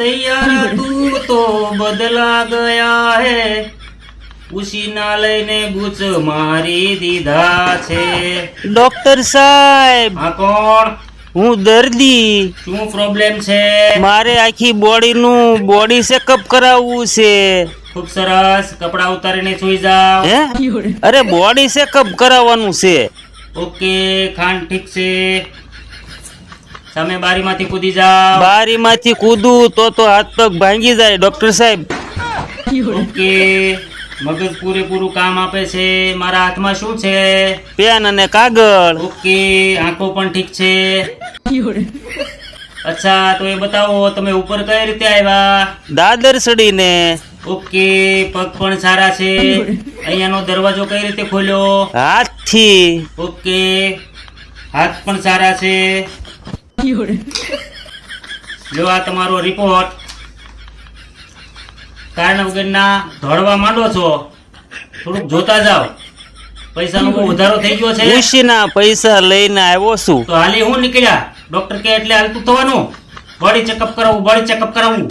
सैयारा तू तो बदला गया है ઉશીના લઈને ગુચ મારી દીધા છે. ડોક્ટર સાહેબ, હા કોણ? હું દર્દી. શું પ્રોબ્લેમ છે? મારે આખી બોડી ચેકઅપ કરાવવું છે. ખૂબ સરસ, કપડા ઉતારીને સુઈ જાઓ. હે? અરે બોડી ચેકઅપ કરાવવાનું છે. ઓકે, ખાંડ ઠીક છે. સામે બારીમાંથી કૂદી જાઓ. બારીમાંથી કૂદું તો હાથ પગ ભાંગી જાય ડોક્ટર સાહેબ. ઓકે, મગજ પૂરેપૂરું કામ આપે છે. મારા હાથમાં શું છે? પેન અને કાગળ. ઓકે, આંખો પણ ઠીક છે. અચ્છા, તો એ બતાવો તમે ઉપર કઈ રીતે આવ્યા? દાદર ચડીને. ઓકે, પગ પણ સારા છે. અહીંયાનો દરવાજો કઈ રીતે ખોલ્યો? હાથથી. ઓકે, હાથ પણ સારા છે. જો આ તમારો રિપોર્ટ. કારણ વગરના દોડવા માંડો છો, થોડુંક જોતા જાઓ. પૈસાનો બહુ વધારો થઈ ગયો છે. ઉશીના પૈસા લઈને આવ્યો છું. તો હાલી હું નીકળ્યા. ડોક્ટર કે એટલે હાલતું થવાનું. બોડી ચેકઅપ કરાવવું.